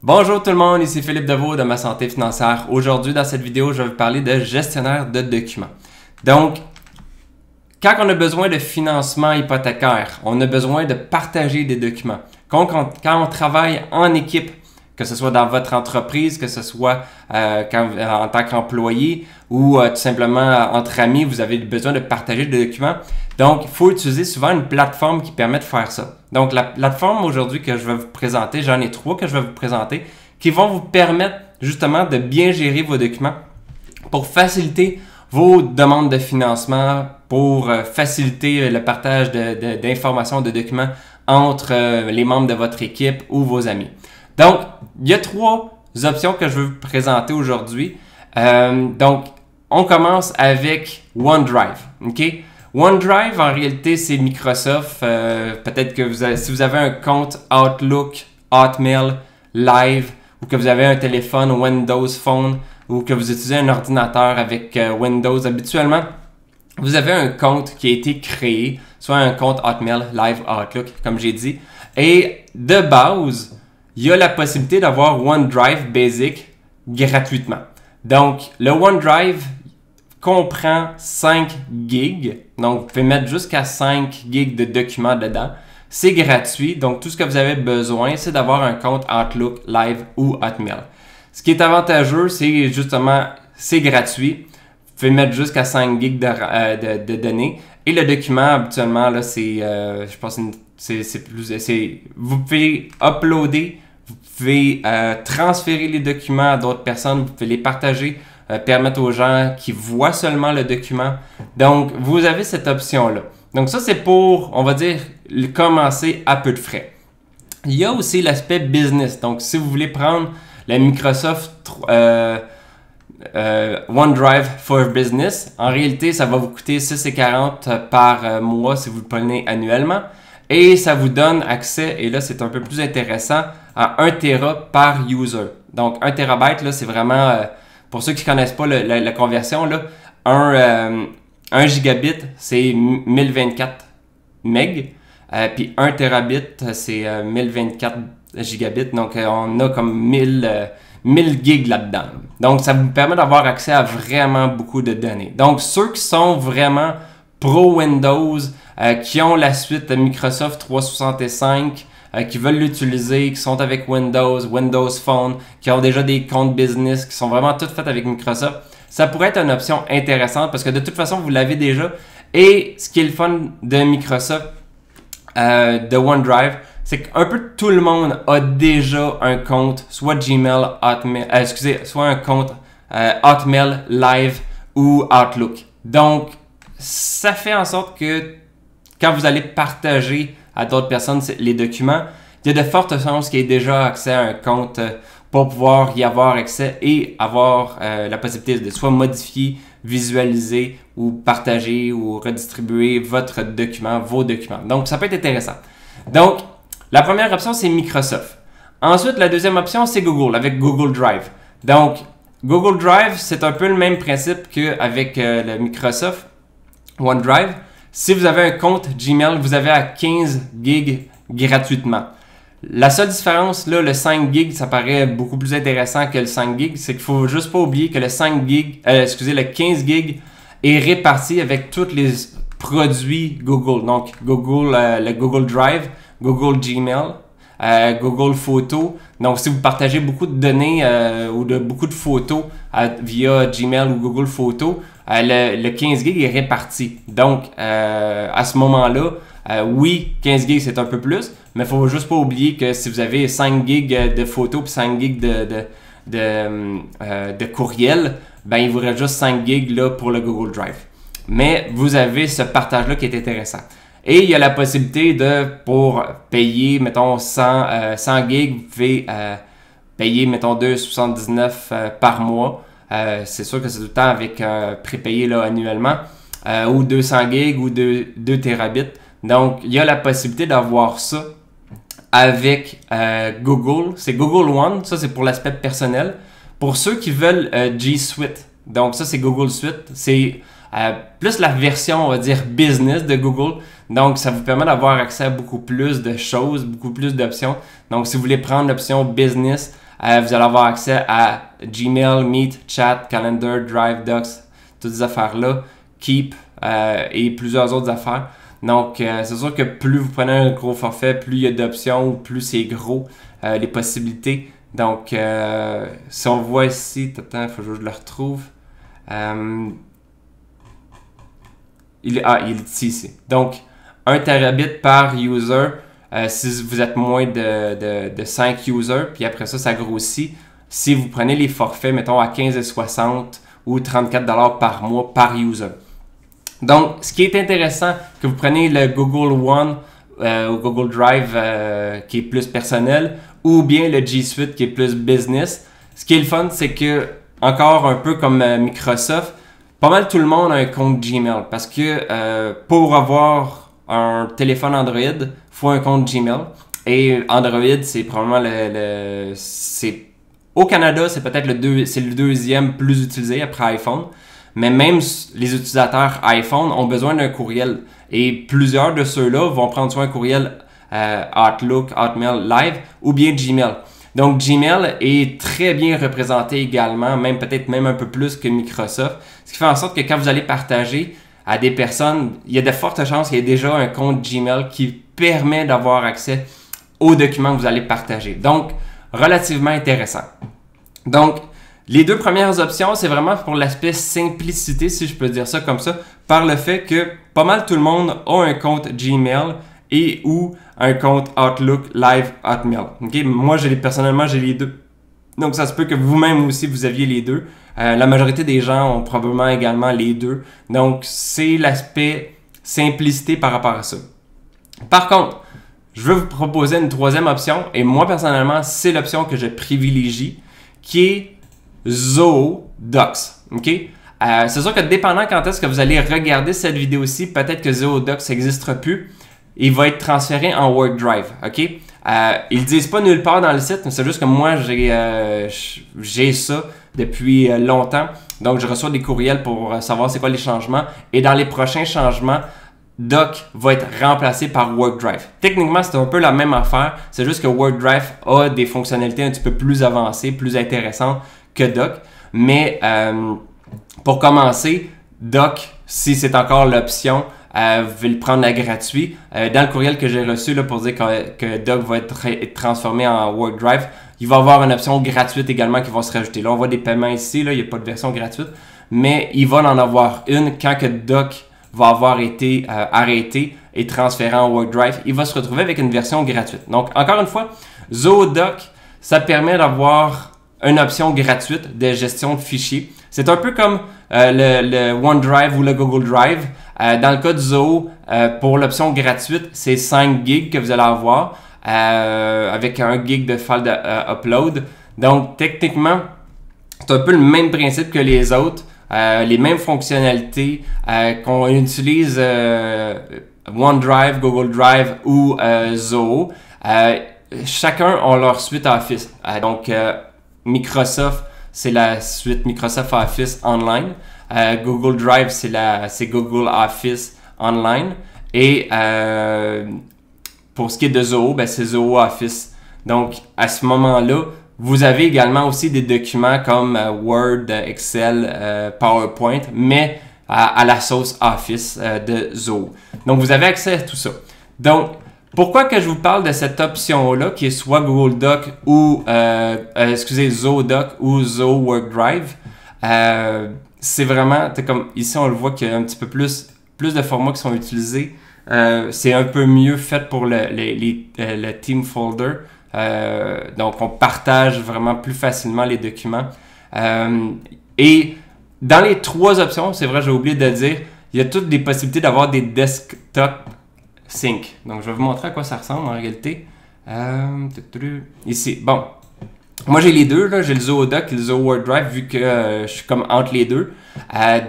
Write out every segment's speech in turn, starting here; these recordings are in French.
Bonjour tout le monde, ici Philippe Deveau de Ma Santé Financière. Aujourd'hui, dans cette vidéo, je vais vous parler de gestionnaire de documents. Donc, quand on a besoin de financement hypothécaire, on a besoin de partager des documents. Quand on travaille en équipe, que ce soit dans votre entreprise, que ce soit en tant qu'employé ou tout simplement entre amis, vous avez besoin de partager des documents. Donc, il faut utiliser souvent une plateforme qui permet de faire ça. Donc, la plateforme aujourd'hui que je vais vous présenter, j'en ai 3 que je vais vous présenter, qui vont vous permettre justement de bien gérer vos documents pour faciliter vos demandes de financement, pour faciliter le partage d'informations, de documents entre les membres de votre équipe ou vos amis. Donc, il y a 3 options que je vais vous présenter aujourd'hui. Donc, on commence avec OneDrive. OK? OneDrive, en réalité, c'est Microsoft. Peut-être que si vous avez un compte Outlook, Hotmail, Live, ou que vous avez un téléphone Windows Phone, ou que vous utilisez un ordinateur avec Windows, habituellement, vous avez un compte qui a été créé, soit un compte Hotmail, Live, Outlook, comme j'ai dit. Et de base, il y a la possibilité d'avoir OneDrive Basic gratuitement. Donc, le OneDrive comprend 5 gigs. Donc, vous pouvez mettre jusqu'à 5 gigs de documents dedans. C'est gratuit. Donc, tout ce que vous avez besoin, c'est d'avoir un compte Outlook, Live ou Hotmail. Ce qui est avantageux, c'est justement, c'est gratuit. Vous pouvez mettre jusqu'à 5 gigs de données. Et le document, habituellement, là, c'est, je pense, vous pouvez uploader, vous pouvez transférer les documents à d'autres personnes, vous pouvez les partager, permettre aux gens qui voient seulement le document. Donc, vous avez cette option-là. Donc, ça, c'est pour, on va dire, commencer à peu de frais. Il y a aussi l'aspect business. Donc, si vous voulez prendre la Microsoft OneDrive for Business, en réalité, ça va vous coûter 6,40 par mois si vous le prenez annuellement. Et ça vous donne accès, et là, c'est un peu plus intéressant, à 1 Tera par user. Donc, 1 terabyte, là, c'est vraiment, pour ceux qui ne connaissent pas la conversion, là, 1 gigabit, c'est 1024 MB. Puis 1 terabit, c'est 1024 gigabits. Donc, on a comme 1000 gigs là-dedans. Donc, ça vous permet d'avoir accès à vraiment beaucoup de données. Donc, ceux qui sont vraiment pro Windows, qui ont la suite Microsoft 365, qui veulent l'utiliser, qui sont avec Windows, Windows Phone, qui ont déjà des comptes business, qui sont vraiment toutes faites avec Microsoft, ça pourrait être une option intéressante parce que de toute façon, vous l'avez déjà. Et ce qui est le fun de Microsoft, de OneDrive, c'est qu'un peu tout le monde a déjà un compte, soit Gmail, Hotmail, soit un compte Hotmail, Live ou Outlook. Donc, ça fait en sorte que quand vous allez partager à d'autres personnes les documents, il y a de fortes chances qu'il y ait déjà accès à un compte pour pouvoir y avoir accès et avoir la possibilité de soit modifier, visualiser ou partager ou redistribuer votre document, vos documents. Donc, ça peut être intéressant. Donc, la première option, c'est Microsoft. Ensuite, la deuxième option, c'est Google, avec Google Drive. Donc, Google Drive, c'est un peu le même principe qu'avec le Microsoft OneDrive. Si vous avez un compte Gmail, vous avez à 15 gigs gratuitement. La seule différence, là, le 5 gigs, ça paraît beaucoup plus intéressant que le 5 gigs, c'est qu'il ne faut juste pas oublier que le 15 gigs est réparti avec tous les produits Google. Donc, le Google Drive, Google Gmail, Google Photos. Donc, si vous partagez beaucoup de données ou beaucoup de photos via Gmail ou Google Photos, le 15 gigs est réparti. Donc, à ce moment-là, oui, 15 gigs c'est un peu plus, mais il ne faut juste pas oublier que si vous avez 5 gigs de photos et 5 gigs de courriel, ben, il vous reste juste 5 gigs là, pour le Google Drive. Mais vous avez ce partage-là qui est intéressant. Et il y a la possibilité pour payer, mettons, 100 gigs, vous pouvez payer, mettons, 2,79 par mois. C'est sûr que c'est tout le temps avec prépayé là, annuellement. Ou 200 gigs ou 2 terabits. Donc, il y a la possibilité d'avoir ça avec Google. C'est Google One. Ça, c'est pour l'aspect personnel. Pour ceux qui veulent G Suite. Donc, ça, c'est Google Suite. C'est plus la version, on va dire, business de Google. Donc, ça vous permet d'avoir accès à beaucoup plus de choses, beaucoup plus d'options. Donc, si vous voulez prendre l'option business, vous allez avoir accès à Gmail, Meet, Chat, Calendar, Drive, Docs, toutes ces affaires-là, Keep et plusieurs autres affaires. Donc, c'est sûr que plus vous prenez un gros forfait, plus il y a d'options, plus c'est gros les possibilités. Donc, si on voit ici, attends, il faut que je le retrouve. Il est ici. Donc, 1 terabit par user si vous êtes moins de 5 users. Puis après ça, ça grossit. Si vous prenez les forfaits, mettons à 15,60 ou 34$ par mois par user. Donc, ce qui est intéressant, que vous prenez le Google One ou Google Drive qui est plus personnel ou bien le G Suite qui est plus business. Ce qui est le fun, c'est que, encore un peu comme Microsoft, pas mal tout le monde a un compte Gmail parce que pour avoir un téléphone Android, il faut un compte Gmail. Et Android, c'est probablement au Canada, c'est peut-être le deuxième plus utilisé après iPhone. Mais même les utilisateurs iPhone ont besoin d'un courriel. Et plusieurs de ceux-là vont prendre soit un courriel Outlook, Hotmail Live ou bien Gmail. Donc Gmail est très bien représenté également, peut-être même un peu plus que Microsoft. Ce qui fait en sorte que quand vous allez partager à des personnes, il y a de fortes chances qu'il y ait déjà un compte Gmail qui permet d'avoir accès aux documents que vous allez partager. Donc, relativement intéressant. Donc, les deux premières options, c'est vraiment pour l'aspect simplicité, si je peux dire ça comme ça, par le fait que pas mal tout le monde a un compte Gmail et ou un compte Outlook Live Hotmail. Okay? Moi, personnellement, j'ai les deux. Donc, ça se peut que vous-même aussi, vous aviez les deux. La majorité des gens ont probablement également les deux. Donc, c'est l'aspect simplicité par rapport à ça. Par contre, je veux vous proposer une troisième option. Et moi, personnellement, c'est l'option que je privilégie, qui est Zoho Docs. Okay? C'est sûr que dépendant quand est-ce que vous allez regarder cette vidéo-ci, peut-être que Zoho Docs n'existera plus. Il va être transféré en WorkDrive. Okay? Ils ne disent pas nulle part dans le site, mais c'est juste que moi, j'ai ça depuis longtemps. Donc, je reçois des courriels pour savoir c'est quoi les changements. Et dans les prochains changements, Doc va être remplacé par WorkDrive. Techniquement, c'est un peu la même affaire. C'est juste que WorkDrive a des fonctionnalités un petit peu plus avancées, plus intéressantes que Doc. Mais pour commencer, Doc, si c'est encore l'option, vous pouvez le prendre à gratuit. Dans le courriel que j'ai reçu là, pour dire que Doc va être transformé en WorkDrive, il va y avoir une option gratuite également qui va se rajouter. Là, on voit des paiements ici, là, il n'y a pas de version gratuite, mais il va en avoir une quand que Doc va avoir été arrêté et transféré en WorkDrive. Il va se retrouver avec une version gratuite. Donc, encore une fois, Zoho Doc, ça permet d'avoir une option gratuite de gestion de fichiers. C'est un peu comme le OneDrive ou le Google Drive. Dans le cas de Zoho, pour l'option gratuite, c'est 5 gigs que vous allez avoir avec 1 gig de file upload. Donc, techniquement, c'est un peu le même principe que les autres. Les mêmes fonctionnalités qu'on utilise OneDrive, Google Drive ou Zoho. Chacun a leur suite Office. Donc, Microsoft, c'est la suite Microsoft Office Online. Google Drive, c'est Google Office Online. Et pour ce qui est de Zoho, c'est Zoho Office. Donc, à ce moment-là, vous avez également aussi des documents comme Word, Excel, PowerPoint, mais à la sauce Office de Zoho. Donc, vous avez accès à tout ça. Donc, pourquoi que je vous parle de cette option-là, qui est soit Google Doc ou, Zoho Doc ou Zoho WorkDrive, c'est vraiment, comme ici, on le voit qu'il y a un petit peu plus de formats qui sont utilisés. C'est un peu mieux fait pour le Team Folder. Donc, on partage vraiment plus facilement les documents. Et dans les trois options, c'est vrai, j'ai oublié de dire, il y a toutes les possibilités d'avoir des desktop sync. Donc, je vais vous montrer à quoi ça ressemble en réalité. Ici, bon. Moi, j'ai les deux, là. J'ai le Zoho Doc et le Zoho WorkDrive vu que je suis comme entre les deux.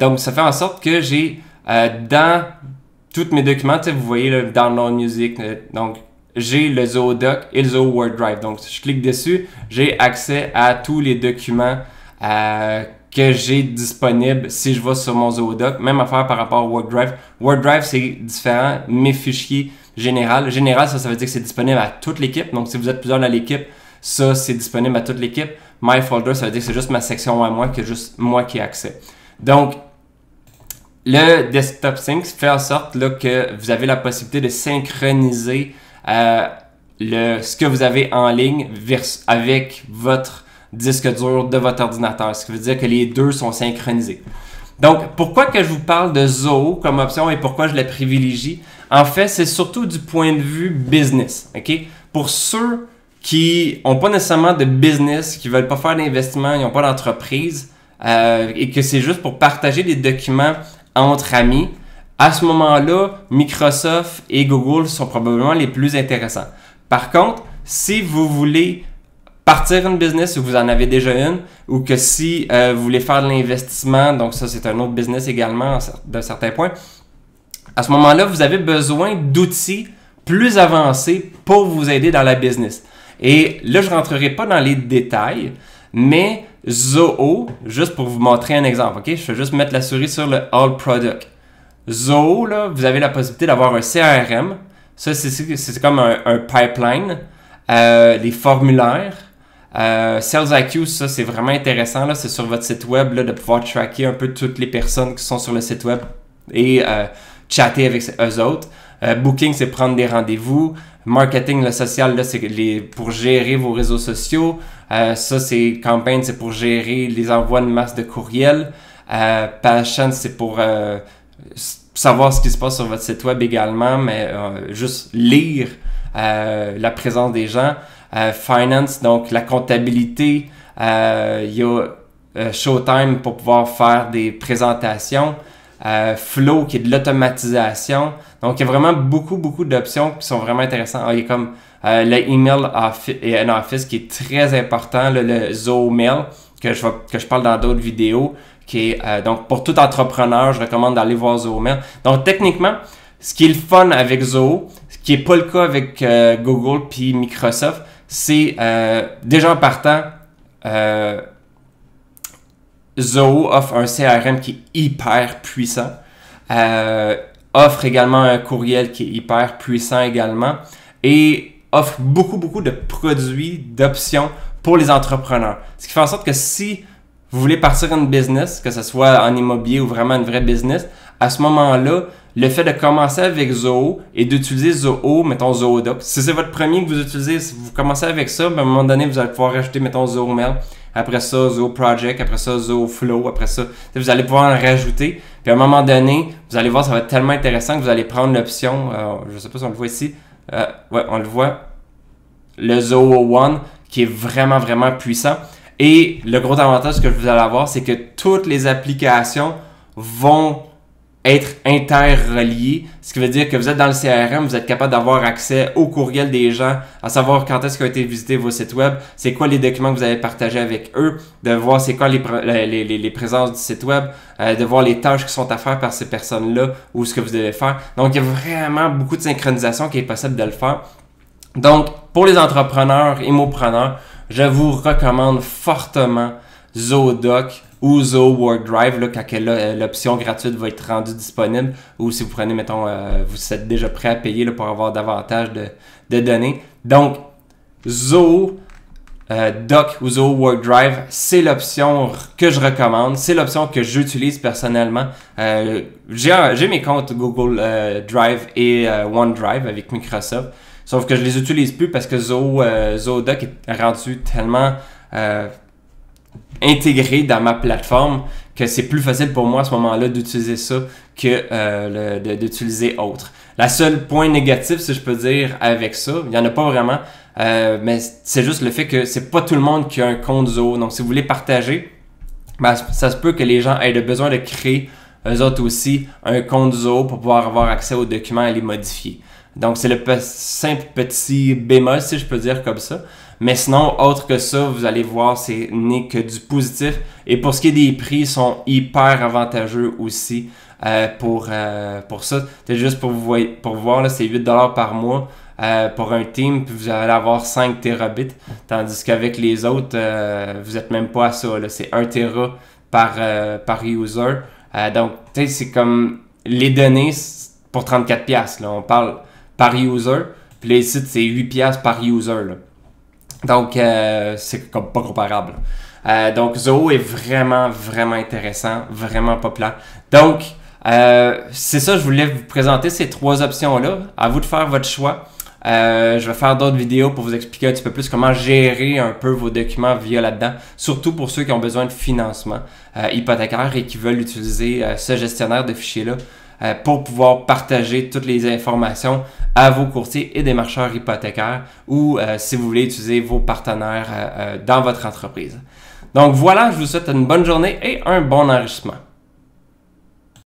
Donc, ça fait en sorte que j'ai dans tous mes documents, vous voyez le Download Music, donc j'ai le Zoho Doc et le Zoho WorkDrive. Donc, si je clique dessus, j'ai accès à tous les documents que j'ai disponible si je vais sur mon Zoodoc. Même affaire par rapport au WorkDrive. WorkDrive, c'est différent. Mes fichiers général. Général, ça veut dire que c'est disponible à toute l'équipe. Donc, si vous êtes plusieurs dans l'équipe, ça, c'est disponible à toute l'équipe. My Folder, ça veut dire que c'est juste ma section à moi, que juste moi qui ai accès. Donc, le Desktop Sync fait en sorte là, que vous avez la possibilité de synchroniser ce que vous avez en ligne avec votre disque dur de votre ordinateur. Ce qui veut dire que les deux sont synchronisés. Donc, pourquoi que je vous parle de Zoho comme option et pourquoi je la privilégie? En fait, c'est surtout du point de vue business. Okay? Pour ceux qui n'ont pas nécessairement de business, qui ne veulent pas faire d'investissement, ils n'ont pas d'entreprise, et que c'est juste pour partager des documents entre amis, à ce moment-là, Microsoft et Google sont probablement les plus intéressants. Par contre, si vous voulez partir une business ou vous en avez déjà une, ou que si vous voulez faire de l'investissement, donc ça c'est un autre business également d'un certain point, à ce moment-là, vous avez besoin d'outils plus avancés pour vous aider dans la business. Et là, je ne rentrerai pas dans les détails, mais Zoho, juste pour vous montrer un exemple, ok? Je vais juste mettre la souris sur le All Product. Zoho, là, vous avez la possibilité d'avoir un CRM. Ça, c'est comme un pipeline. Les formulaires. Sales IQ, ça, c'est vraiment intéressant. C'est sur votre site web là, de pouvoir tracker un peu toutes les personnes qui sont sur le site web et chatter avec eux autres. Booking, c'est prendre des rendez-vous. Marketing, le social, là, c'est pour gérer vos réseaux sociaux. Ça, c'est Campaign, c'est pour gérer les envois de masse de courriels. Passion, c'est pour savoir ce qui se passe sur votre site web également, mais juste lire la présence des gens. Finance, donc la comptabilité. Il y a Showtime pour pouvoir faire des présentations. Flow qui est de l'automatisation. Donc, il y a vraiment beaucoup d'options qui sont vraiment intéressantes. Il y a comme le email et un office qui est très important, le Zoho Mail, que je parle dans d'autres vidéos, qui est donc pour tout entrepreneur, je recommande d'aller voir Zoho Mail. Donc, techniquement, ce qui est le fun avec Zoho, ce qui n'est pas le cas avec Google puis Microsoft, c'est déjà en partant, Zoho offre un CRM qui est hyper puissant, offre également un courriel qui est hyper puissant également et offre beaucoup de produits, d'options pour les entrepreneurs. Ce qui fait en sorte que si vous voulez partir une business, que ce soit en immobilier ou vraiment une vraie business, à ce moment-là, le fait de commencer avec Zoho et d'utiliser Zoho, mettons Zoodoc, si c'est votre premier que vous utilisez, si vous commencez avec ça, ben à un moment donné, vous allez pouvoir rajouter, mettons, Zoho Mail, après ça, Zoho Project, après ça, Zoho Flow, après ça, vous allez pouvoir en rajouter. Puis à un moment donné, vous allez voir, ça va être tellement intéressant que vous allez prendre l'option, je ne sais pas si on le voit ici, ouais, on le voit, le Zoho One, qui est vraiment puissant. Et le gros avantage que vous allez avoir, c'est que toutes les applications vont être interreliées, ce qui veut dire que vous êtes dans le CRM, vous êtes capable d'avoir accès au courriel des gens, à savoir quand est-ce qu'ils ont été visités vos sites web, c'est quoi les documents que vous avez partagés avec eux, de voir c'est quoi les présences du site web, de voir les tâches qui sont à faire par ces personnes-là ou ce que vous devez faire. Donc, il y a vraiment beaucoup de synchronisation qui est possible de le faire. Donc, pour les entrepreneurs et mots-preneurs, je vous recommande fortement Zoodoc ou Zoho WorkDrive là, quand l'option gratuite va être rendue disponible, ou si vous prenez, mettons, vous êtes déjà prêt à payer là, pour avoir davantage de données. Donc, Zoho Doc ou Zoho WorkDrive, c'est l'option que je recommande, c'est l'option que j'utilise personnellement. J'ai mes comptes Google Drive et OneDrive avec Microsoft, sauf que je les utilise plus parce que Zoodoc est rendu tellement intégré dans ma plateforme que c'est plus facile pour moi à ce moment-là d'utiliser ça que d'utiliser autre. La seule point négatif, si je peux dire, avec ça, il n'y en a pas vraiment, mais c'est juste le fait que c'est pas tout le monde qui a un compte Zoho. Donc, si vous voulez partager, ben, ça se peut que les gens aient besoin de créer eux autres aussi un compte Zoho pour pouvoir avoir accès aux documents et les modifier. Donc, c'est le simple petit bémol, si je peux dire comme ça. Mais sinon, autre que ça, vous allez voir, c'est n'est que du positif. Et pour ce qui est des prix, ils sont hyper avantageux aussi pour ça. C'est juste pour voir, là, c'est 8$ par mois. pour un team, puis vous allez avoir 5 terabits, tandis qu'avec les autres, vous n'êtes même pas à ça. C'est 1 Tera par user. Donc, tu sais, c'est comme les données pour 34$. Là. On parle par user, puis là, ici, c'est 8$ par user. Là. Donc, c'est comme pas comparable. Donc, Zoho est vraiment, vraiment intéressant, vraiment populaire. Donc, c'est ça, je voulais vous présenter ces 3 options-là. À vous de faire votre choix. Je vais faire d'autres vidéos pour vous expliquer un petit peu plus comment gérer un peu vos documents via là-dedans, surtout pour ceux qui ont besoin de financement hypothécaire et qui veulent utiliser ce gestionnaire de fichiers-là pour pouvoir partager toutes les informations à vos courtiers et démarcheurs hypothécaires ou si vous voulez utiliser vos partenaires dans votre entreprise. Donc voilà, je vous souhaite une bonne journée et un bon enrichissement.